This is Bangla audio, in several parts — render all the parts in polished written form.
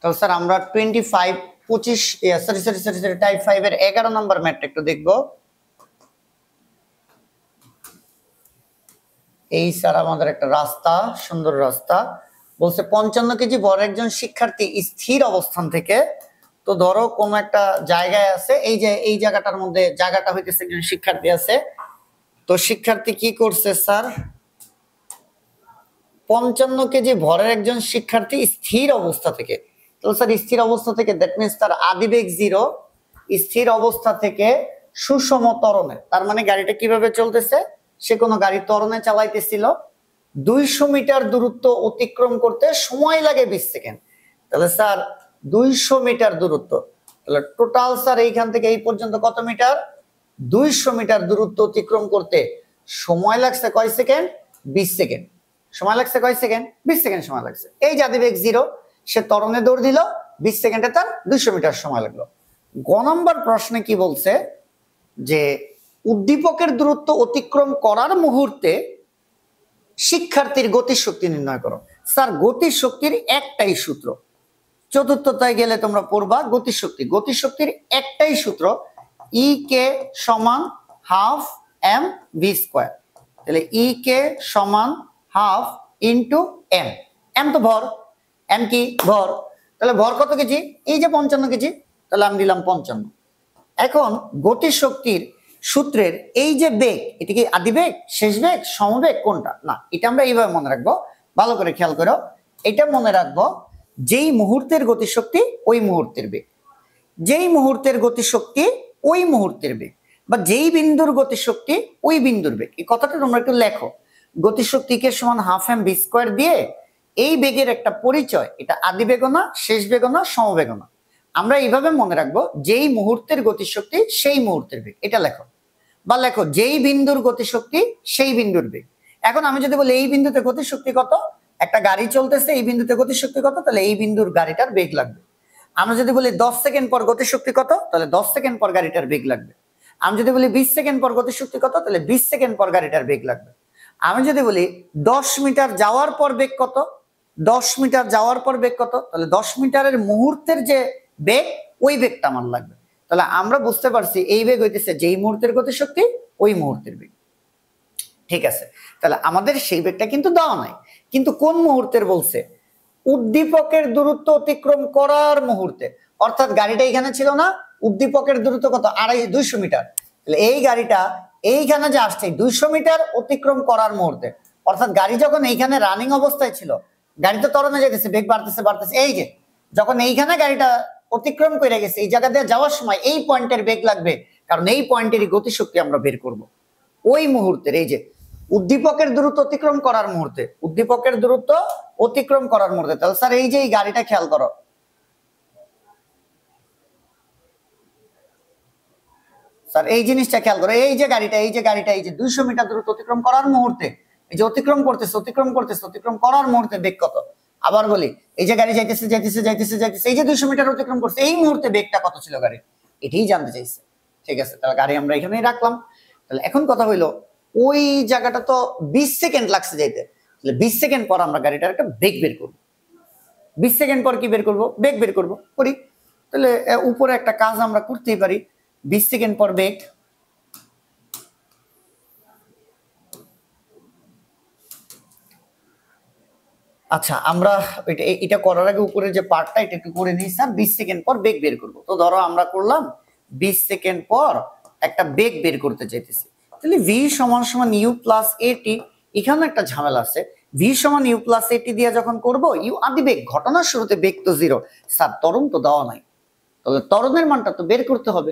তাহলে স্যার আমরা 25 সরি টাইপ 5 এর 11 নম্বর ম্যাথটা একটু দেখব। এই স্যার আমাদের একটা রাস্তা, সুন্দর রাস্তা, বলছে 55 কেজি ভর একজন শিক্ষার্থী স্থির অবস্থান থেকে, তো ধরো কোন একটা জায়গায় আছে, এই যে এই জায়গাটার মধ্যে জায়গাটা হইতেছে একজন শিক্ষার্থী আছে, তো শিক্ষার্থী কি করছে স্যার, 55 কেজি ভরের একজন শিক্ষার্থী স্থির অবস্থা থেকে, তো স্যার স্থির অবস্থা থেকে দ্যাট মিন্স তার আদিবেগ 0, স্থির অবস্থা থেকে সুষম ত্বরণে, তার মানে গাড়িটা কিভাবে চলতেছে, সে কোনো গাড়ি ত্বরণে চালাইতেছিল, 200 মিটার দূরত্ব অতিক্রম করতে সময় লাগে 20 সেকেন্ড। তাহলে স্যার 200 মিটার দূরত্ব, তাহলে টোটাল স্যার এইখান থেকে এই পর্যন্ত কত মিটার, 200 মিটার দূরত্ব অতিক্রম করতে সময় লাগছে কয় সেকেন্ড, 20 সেকেন্ড। সময় লাগছে কয় সেকেন্ড, 20 সেকেন্ড সময় লাগছে। এই যে আদিবেগ 0, সে ত্বরণে দৌড় দিল, 20 সেকেন্ডে তার 200 মিটার সময় লাগলো। গ নম্বর প্রশ্নে কি বলছে যে উদ্দীপকের দূরত্ব অতিক্রম করার মুহূর্তে শিক্ষার্থীর গতির শক্তি নির্ণয় করো। স্যার গতির শক্তির একটাই সূত্র, চতুর্থতায় গেলে তোমরা পড়বা গতির শক্তি, গতির শক্তির একটাই সূত্র, ই কে সমান হাফ এম ভি স্কোয়ার। তাহলে ই কে সমান হাফ ইন্টু এম, এম তো ভর, এম কি ভর, তাহলে ভর কত কেজি, এই যে 55 কেজি, তাহলে আমি দিলাম 55। এখন গতির শক্তির সূত্রের এই যে বেগ, এটা কি আদিবেগ, শেষ বেগ, সমবেগ, কোনটা, না এটা আমরা এইভাবে মনে রাখবো, ভালো করে খেয়াল করো, এটা মনে রাখবো, যেই মুহূর্তের গতিশক্তি ওই মুহূর্তের বেগ, যেই মুহূর্তের গতিশক্তি ওই মুহূর্তের বেগ, বা যেই বিন্দুর গতিশক্তি ওই বিন্দুর বেগ, এই কথাটা তোমরা একটু লেখো। গতিশক্তিকে সমান হাফ এম ভি স্কোয়ার দিয়ে এই বেগের একটা পরিচয়, এটা আদিবেগ না, শেষ বেগ না, সমবেগ না, আমরা এইভাবে মনে রাখবো, যেই মুহূর্তের গতিশক্তি সেই মুহূর্তের বেগ, এটা লেখো। বা লেখো যেই বিন্দুর গতিশক্তি সেই বিন্দুর বেগ। এখন আমি যদি বলি এই বিন্দুতে গতিশক্তি কত, একটা গাড়ি চলতেছে, এই বিন্দুতে গতিশক্তি কত, তাহলে এই বিন্দুর গাড়িটার বেগ লাগবে। আমরা যদি বলি 10 সেকেন্ড পর গতিশক্তি কত, তাহলে 10 সেকেন্ড পর গাড়িটার বেগ লাগবে। আমি যদি বলি 20 সেকেন্ড পর গতিশক্তি কত, তাহলে 20 সেকেন্ড পর গাড়িটার বেগ লাগবে। আমি যদি বলি 10 মিটার যাওয়ার পর বেগ কত, 10 মিটার যাওয়ার পর বেগ কত, তাহলে 10 মিটারের মুহূর্তের যে বেগ ওই বেগটা আমার লাগবে। তাহলে আমরা বুঝতে পারছি এই বেগ হইতেছে যেই মুহূর্তের গতিশক্তি ওই মুহূর্তের বেগ, ঠিক আছে। তাহলে আমাদের সেই বেগটা কিন্তু দেওয়া নাই, কিন্তু কোন মুহূর্তের বলছে, উদ্দীপকের দূরত্ব অতিক্রম করার মুহূর্তে, অর্থাৎ গাড়িটা এখানে ছিল না, উদ্দীপকের দূরত্ব কত, 250 মিটার, তাহলে এই গাড়িটা এইখানে যে আসছে 200 মিটার অতিক্রম করার মুহূর্তে, অর্থাৎ গাড়ি যখন এইখানে রানিং অবস্থায় ছিল, গাড়ি তো ত্বরণে যেতেছে, বেগ বাড়তেছে বাড়তেছে, এই যে যখন এইখানে গাড়িটা অতিক্রম করে গেছে, এই জায়গা দিয়ে যাওয়ার সময় এই পয়েন্টের বেগ লাগবে, কারণ এই পয়েন্টেরই গতিশক্তি আমরা বের করব ওই মুহূর্তের, এই যে উদ্দীপকের দূরত্ব অতিক্রম করার মুহূর্তে, উদ্দীপকের দূরত্ব অতিক্রম করার মুহূর্তে। তাহলে স্যার এই যে এই গাড়িটা খেয়াল করো, স্যার এই জিনিসটা খেয়াল করো, এই যে গাড়িটা, এই যে গাড়িটা, এই যে 200 মিটার দূরত্ব অতিক্রম করার মুহূর্তে, এই যে অতিক্রম করতেছে, অতিক্রম করতেছে, অতিক্রম করার মুহূর্তে বেগ কত, আবার বলি এই যে গাড়ি যাইতেছে যাইতেছে যাইতেছে যাইতেছে, এই যে 200 মিটার অতিক্রম করছে, এই মুহূর্তে বেগটা কত ছিল গাড়ি, এটাই জানতে চাইছে, ঠিক আছে। তাহলে গাড়ি আমরা এখানেই রাখলাম। তাহলে এখন কথা হইলো, ওই জায়গাটা তো 20 সেকেন্ড লাগছে যাইতে, তাহলে 20 সেকেন্ড পর আমরা গাড়িটার একটা বেগ বের করবো। 20 সেকেন্ড পর কি বের করব, বেগ বের করব, করি। তাহলে উপরে একটা কাজ আমরা করতেই পারি, 20 সেকেন্ড পর বেগ, আচ্ছা আমরা এটা করার আগে উপরে যে পার্টটা এটা একটু করে নিই স্যার, 20 সেকেন্ড পর বেগ বের করব। তো ধরো আমরা করলাম 20 সেকেন্ড পর একটা বেগ বের করতে চাইতেছি, তাহলে v সমান সমান u প্লাস at, এখানে একটা ঝামেলা আছে, v সমান u প্লাস at দিয়ে যখন করব, u আদিবেগ, ঘটনার শুরুতে বেগ তো 0, স্যার ত্বরণ তো দেওয়া নাই, তাহলে ত্বরণের মানটা তো বের করতে হবে।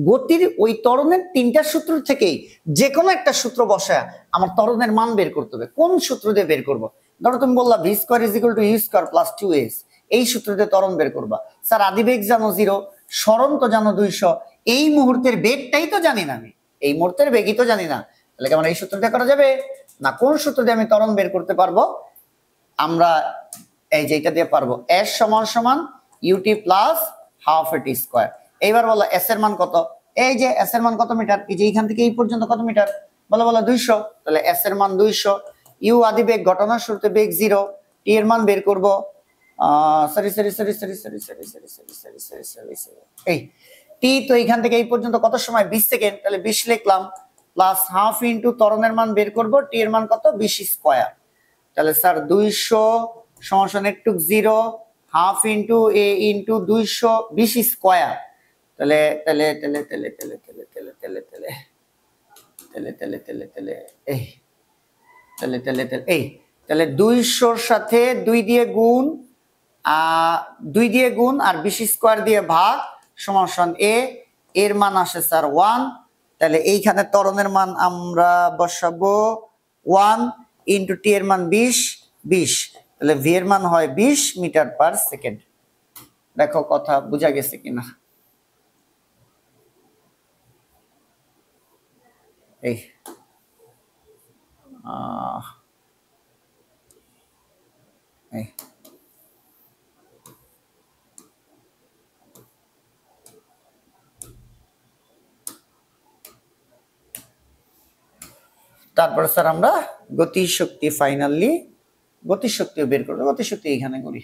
গতির ওই ত্বরণের 3টা সূত্র থেকেই যে কোনো একটা সূত্র বসায় আমার ত্বরণের মান বের করতে হবে। কোন সূত্র দিয়ে বের করব, ধরো তুমি বললা v square is equal to u square plus 2s, এই সূত্র দিয়ে ত্বরণ বের করবা। স্যার আদিবেগ জানো 0, সরণ তো জানো 200, এই মুহূর্তের বেগটাই তো জানি না আমি, এই মুহূর্তের বেগই তো জানি না, তাহলে কি আমার এই সূত্র দিয়ে করা যাবে না? কোন সূত্র দিয়ে আমি ত্বরণ বের করতে পারবো? আমরা এই যে এটা দিয়ে পারবো, s সমান সমান ut plus half at square. এইবার বলো s এর মান কত, এই যে s এর মান কত মিটার, এই যে এইখান থেকে এই পর্যন্ত কত মিটার, বলো বলো 200, তাহলে s এর মান 200, u আদিবেগ, ঘটনার শুরুতে বেগ 0, t এর মান বের করব sorry sorry sorry sorry sorry sorry sorry sorry sorry sorry sorry sorry এই টি তো এইখান থেকে এই পর্যন্ত কত সময় 20 সেকেন্ড, তাহলে 20 লিখলাম প্লাস হাফ ইনটু ত্বরণের মান বের করব, টি এর মান কত 20 স্কয়ার, তাহলে স্যার 200 সমান একটু 0 half into a into 220 square, তাহলে তাহলে তাহলে তাহলে তাহলে তাহলে তাহলে তাহলে তাহলে তাহলে তাহলে তাহলে এই তাহলে তাহলে তাহলে এই তাহলে 200 সাথে 2 দিয়ে গুণ 2 দিয়ে গুণ আর 20 স্কয়ার দিয়ে ভাগ সমান এ এর মান আসে স্যার 1, তাহলে এইখানে ত্বরণের মান আমরা বসাবো 1 ইনটু টি এর মান 20, তাহলে ভি এর মান হয় 20 মিটার পার সেকেন্ড। দেখো কথা বোঝা গেছে কিনা। এই এই তারপর স্যার আমরা গতিশক্তি ফাইনালি গতিশক্তিও বের করবো, গতিশক্তি এখানে করি।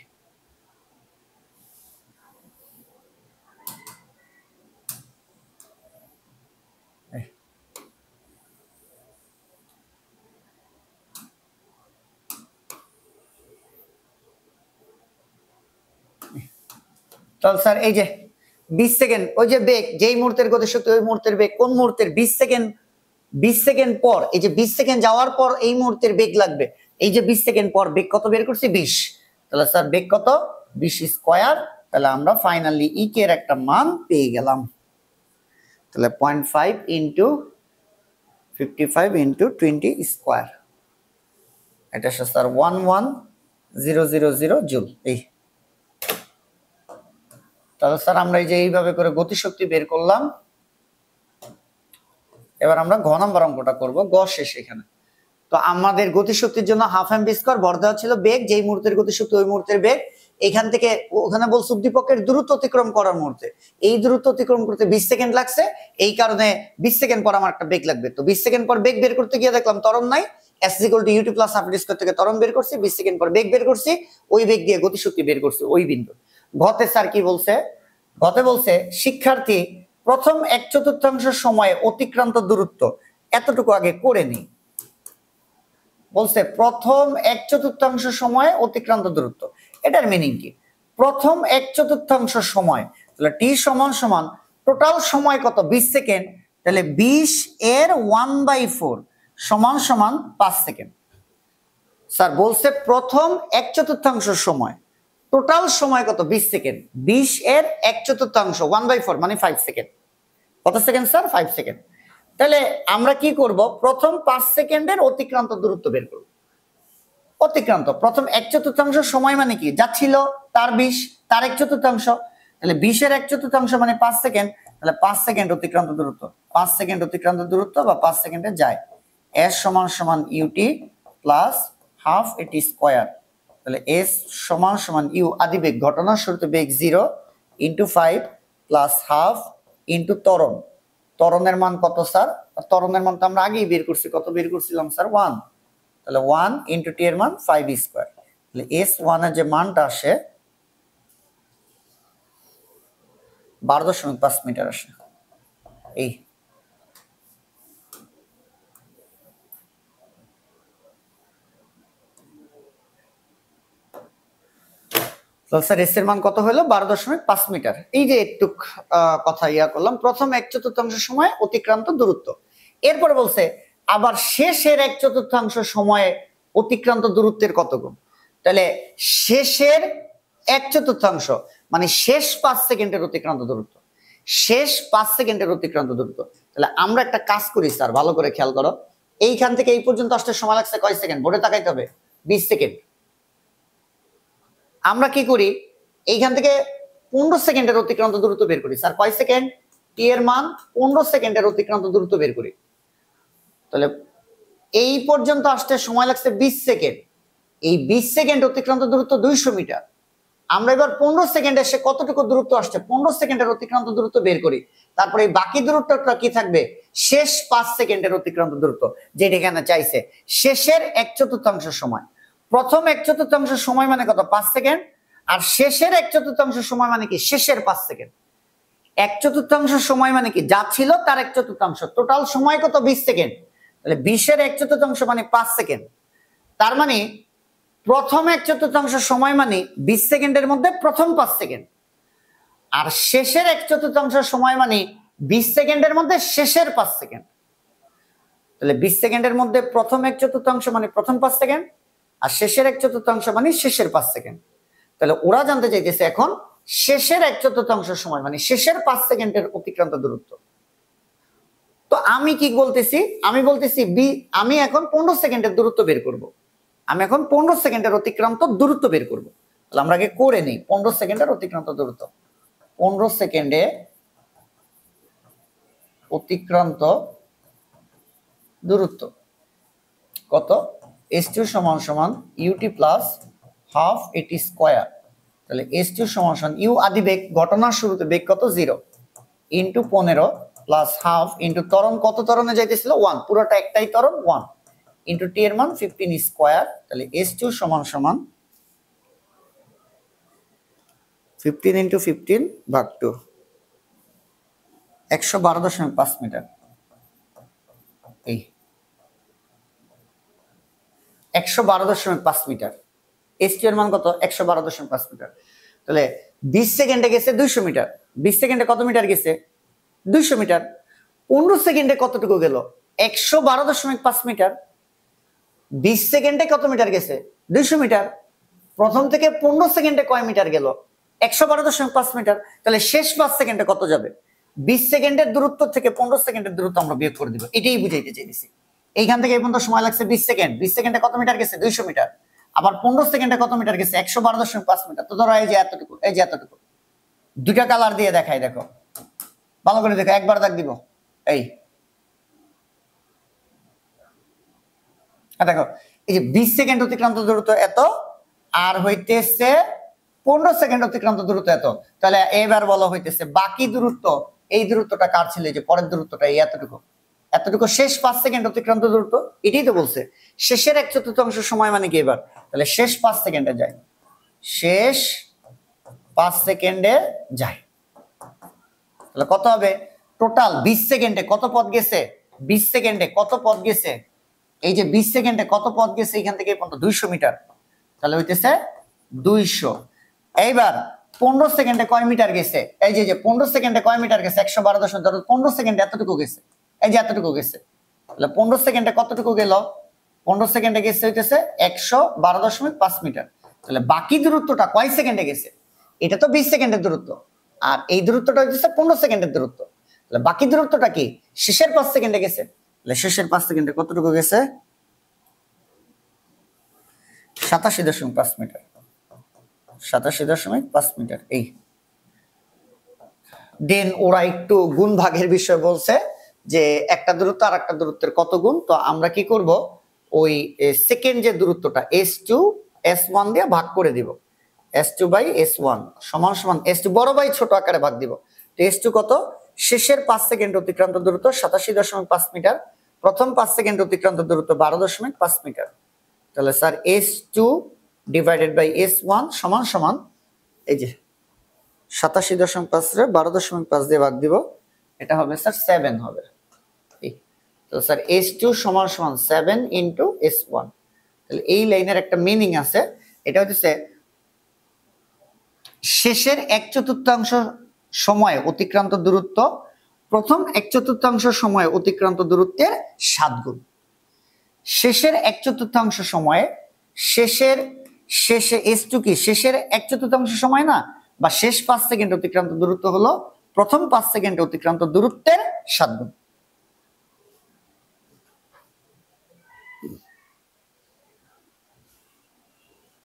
চল স্যার এই যে 20 সেকেন্ড, ওই যে বেগ যেই মুহূর্তের গতিশক্তি ওই মুহূর্তের বেগ কোন মুহূর্তের 20 সেকেন্ড পর, এই যে 20 সেকেন্ড যাওয়ার পর এই মুহূর্তের বেগ লাগবে, এই যে 20 সেকেন্ড পর বেগ কত বের করছি 20, তাহলে স্যার বেগ কত 20 স্কয়ার, তাহলে আমরা ফাইনালি ই কে এর একটা মান পেয়ে গেলাম, তাহলে 0.5 ইনটু 55 ইনটু 20 স্কয়ার, এটা স্যার 11000 জুল। এই তাহলে স্যার আমরা এই যে এইভাবে করে গতিশক্তি বের করলাম। এবার আমরা ঘ নাম্বার অঙ্কটা করব, গ শেষ এখানে। তো আমাদের গতিশক্তির জন্য হাফ এম ভি স্কয়ার, ভর দেওয়া ছিল বেগ, যেই মুহূর্তের গতিশক্তি ওই মুহূর্তের বেগ, এখান থেকে ওখানে বলছে উদ্দীপকের দূরত্ব অতিক্রম করার মুহূর্তে, এই দূরত্ব অতিক্রম করতে 20 সেকেন্ড লাগছে, এই কারণে 20 সেকেন্ড পর আমার একটা বেগ লাগবে। তো 20 সেকেন্ড পর বেগ বের করতে গিয়ে দেখলাম ত্বরণ নাই, s = ut + হাফ স্কয়ার থেকে ত্বরণ বের করছি, 20 সেকেন্ড পর বেগ বের করছি, ওই বেগ দিয়ে গতিশক্তি বের করছি ওই বিন্দু। ঘতে স্যার কি বলছে, ঘতে বলছে শিক্ষার্থী প্রথম 1/4 সময়ে অতিক্রান্ত দূরত্ব এতটুকু আগে করে নি, বলছে প্রথম 1/4 সময়ে অতিক্রান্ত দূরত্ব, এটার মিনিং কি প্রথম 1/4 সময়, তাহলে টি সমান সমান টোটাল সময় কত 20 সেকেন্ড, তাহলে 20 এর 1/4 সমান সমান 5 সেকেন্ড। স্যার বলছে প্রথম 1/4 সময়, টোটাল সময় কত 20 সেকেন্ড, 20 এর 1/4 1/4 মানে 5 সেকেন্ড, কত সেকেন্ড স্যার 5 সেকেন্ড। তাহলে আমরা কি করব, প্রথম 5 সেকেন্ডের অতিক্রান্ত দূরত্ব বের করব। অতিক্রান্ত প্রথম 1/4 সময় মানে কি যাচ্ছিল তার 20 তার 1/4, তাহলে 20 এর 1/4 মানে 5 সেকেন্ড, তাহলে 5 সেকেন্ড অতিক্রান্ত দূরত্ব, 5 সেকেন্ড অতিক্রান্ত দূরত্ব বা 5 সেকেন্ডে যায়, s সমান সমান ut প্লাস হাফ এটি স্কয়ার, তাহলে s সমান সমান u আদিবেগ ঘটনার শুরুতে বেগ 0 ইনটু 5 প্লাস হাফ ইনটু ত্বরণ, ত্বরণের মান কত স্যার, ত্বরণের মান তো আমরা আগেই বের করছি, কত বের করছিলাম স্যার 1, তাহলে 1 ইনটু টি এর মান 5 স্কয়ার, তাহলে s1 এর যে মানটা আসে 12.5 মিটার আসে। এই স্যার এস এর মান কত হলো 12.5 মিটার। এই যে একটু কথা ইয়া করলাম, প্রথম 1/4 সময় অতিক্রান্ত দূরত্ব, এরপরে বলছে আবার শেষের 1/4 সময়ে অতিক্রান্ত দূরত্বের কত গুণ, তাহলে শেষের 1/4 মানে শেষ 5 সেকেন্ডের অতিক্রান্ত দূরত্ব, শেষ 5 সেকেন্ডের অতিক্রান্ত দূরত্ব। তাহলে আমরা একটা কাজ করি স্যার, ভালো করে খেয়াল করো, এইখান থেকে এই পর্যন্ত আসতে সময় লাগছে কয় সেকেন্ড, বোর্ডে তাকাইতে হবে 20 সেকেন্ড। আমরা কি করি, এইখান থেকে 15 সেকেন্ডের অতিক্রান্ত দূরত্ব বের করি, স্যার কয় সেকেন্ড, টি এর মান 15 সেকেন্ডের অতিক্রান্ত দূরত্ব বের করি, তাহলে এই পর্যন্ত আসতে সময় লাগছে 20 সেকেন্ড, এই 20 সেকেন্ড অতিক্রান্ত দূরত্ব 200 মিটার। আমরা এবার 15 সেকেন্ডে এসে কতটুকু দূরত্ব আসছে 15 সেকেন্ডের অতিক্রান্ত দূরত্ব বের করি, তারপরে এই বাকি দূরত্বটা কি থাকবে, শেষ 5 সেকেন্ডের অতিক্রান্ত দূরত্ব, যেটা এখানে চাইছে শেষের 1/4 সময়, প্রথম 1/4 সময় মানে কত 5 সেকেন্ড, আর শেষের 1/4 সময় মানে কি শেষের 5 সেকেন্ড। 1/4 সময় মানে কি যা ছিল তার 1/4, টোটাল সময় কত 20 সেকেন্ড, তাহলে 20-এর 1/4 মানে 5 সেকেন্ড। তার মানে প্রথম 1/4 সময় মানে 20 সেকেন্ডের মধ্যে প্রথম 5 সেকেন্ড, আর শেষের 1/4 সময় মানে 20 সেকেন্ডের মধ্যে শেষের 5 সেকেন্ড। তাহলে 20 সেকেন্ডের মধ্যে প্রথম 1/4 মানে প্রথম 5 সেকেন্ড, আর শেষের 1/4 মানে শেষের 5 সেকেন্ড। তাহলে ওরা জানতে চাইতেছে এখন শেষের 1/4 সময় মানে শেষের 5 সেকেন্ডের অতিক্রান্ত দূরত্ব। তো আমি কি বলতেছি, আমি বলতেছি আমি এখন 15 সেকেন্ডের দূরত্ব বের করব। আমি এখন 15 সেকেন্ডের অতিক্রান্ত দূরত্ব বের করব। তাহলে আমরা আগে করে নিই 15 সেকেন্ডের অতিক্রান্ত দূরত্ব। 15 সেকেন্ডে অতিক্রান্ত দূরত্ব কত, s2 সমান সমান ut প্লাস হাফ এটি স্কয়ার। তাহলে s2 সমান সমান u আদি বেগ, ঘটনার শুরুতে বেগ কত 0 ইনটু 15 প্লাস হাফ ইনটু ত্বরণ, কত ত্বরণে যাইতেছিল 1, পুরোটা একটাই ত্বরণ 1 ইনটু t এর মান 15 স্কয়ার। তাহলে s2 সমান সমান 15 ইনটু 15 ভাগ 2, 112.5 মিটার। এই 112.5 মিটার, s2 এর মান কত 112.5 মিটার। তাহলে 20 সেকেন্ডে গেছে 200 মিটার, 20 সেকেন্ডে কত মিটার গেছে 200 মিটার। 15 সেকেন্ডে কতটুকু গেল 112.5 মিটার। 20 সেকেন্ডে কত মিটার গেছে 200 মিটার। প্রথম থেকে 15 সেকেন্ডে কয় মিটার গেল 112.5 মিটার। তাহলে শেষ 5 সেকেন্ডে কত যাবে, 20 সেকেন্ডের দূরত্ব থেকে 15 সেকেন্ডের দূরত্ব আমরা বিয়োগ করে দিব, এটাই বুঝাইতে চাইছি। এইখান থেকে এই পর্যন্ত সময় লাগছে 20 সেকেন্ড, 20 সেকেন্ডে কত মিটার গেছে 200 মিটার, আবার 15 সেকেন্ডে কত মিটার গেছে 112.5 মিটার। তো ধরো এই যে এতটুকু, এই যে এতটুকু, দুইটা কালার দিয়ে দেখাই, দেখো ভালো করে দেখো, একবার দাগ দিব, এই দেখো এই যে 20 সেকেন্ড অতিক্রান্ত দূরত্ব এত, আর হইতেছে 15 সেকেন্ড অতিক্রান্ত দূরত্ব এত। তাহলে এবার বলা হইতেছে বাকি দূরত্ব, এই দূরত্বটা কার ছিল, যে পরের দূরত্বটা এই এতটুকু, এতটুকু শেষ 5 সেকেন্ড অতিক্রান্ত দূরত্ব, এটাই তো বলছে শেষের 1/4 সময় মানে কি এবার, তাহলে শেষ 5 সেকেন্ডে যায়, শেষ 5 সেকেন্ডে যায়। তাহলে কত হবে টোটাল 20 সেকেন্ডে কত পথ গেছে, 20 সেকেন্ডে কত পথ গেছে, এই যে 20 সেকেন্ডে কত পথ গেছে এখান থেকে পর্যন্ত 200 মিটার, তাহলে হইতেছে 200। এইবার 15 সেকেন্ডে কয় মিটার গেছে, এই যে 15 সেকেন্ডে কয় মিটার গেছে 112.5, 15 সেকেন্ডে এতটুকু গেছে, এই যে এতটুকু গেছে। তাহলে 15 সেকেন্ডে কতটুকু গেল, 15 সেকেন্ডে গেছে হইতেছে 112.5 মিটার। তাহলে বাকি দূরত্বটা কয় সেকেন্ডে গেছে, এটা তো 20 সেকেন্ডের দূরত্ব, আর এই দূরত্বটা হইতেছে 15 সেকেন্ডের দূরত্ব। তাহলে বাকি দূরত্বটা কি শেষের 5 সেকেন্ডে গেছে, তাহলে শেষের 5 সেকেন্ডে কতটুকু গেছে 87.5 মিটার, 87.5 মিটার। এই দেন ওরা একটু গুণ ভাগের বিষয় বলছে যে একটা দূরত্ব আর একটা দূরত্বের কত গুণ। তো আমরা কি করব, ওই সেকেন্ড যে দূরত্বটা s2 s1 দিয়ে ভাগ করে দিব, s2 বাই s1 সমান সমান s2 বড় বাই ছোট আকারে ভাগ দিব। তো s2 কত, শেষের 5 সেকেন্ড অতিক্রান্ত দূরত্ব 87.5 মিটার, প্রথম 5 সেকেন্ড অতিক্রান্ত দূরত্ব 12.5 মিটার। তাহলে sir s2 divided by s1 সমান সমান এই যে 87.5 রে 12.5 দিয়ে ভাগ দিব, এটা হবে স্যার 7 হবে। তো স্যার s2 সমান সমান 7 ইনটু s1। তাহলে এই লাইনের একটা মিনিং আছে, এটা হচ্ছে শেষের 1/4 সময় অতিক্রান্ত দূরত্ব প্রথম 1/4 সময় অতিক্রান্ত দূরত্বের 7 গুণ। শেষের 1/4 সময়ে শেষে s2 কি শেষের 1/4 সময় না, বা শেষ 5 সেকেন্ড অতিক্রান্ত দূরত্ব হলো প্রথম 5 সেকেন্ড অতিক্রান্ত দূরত্বের 7 গুণ।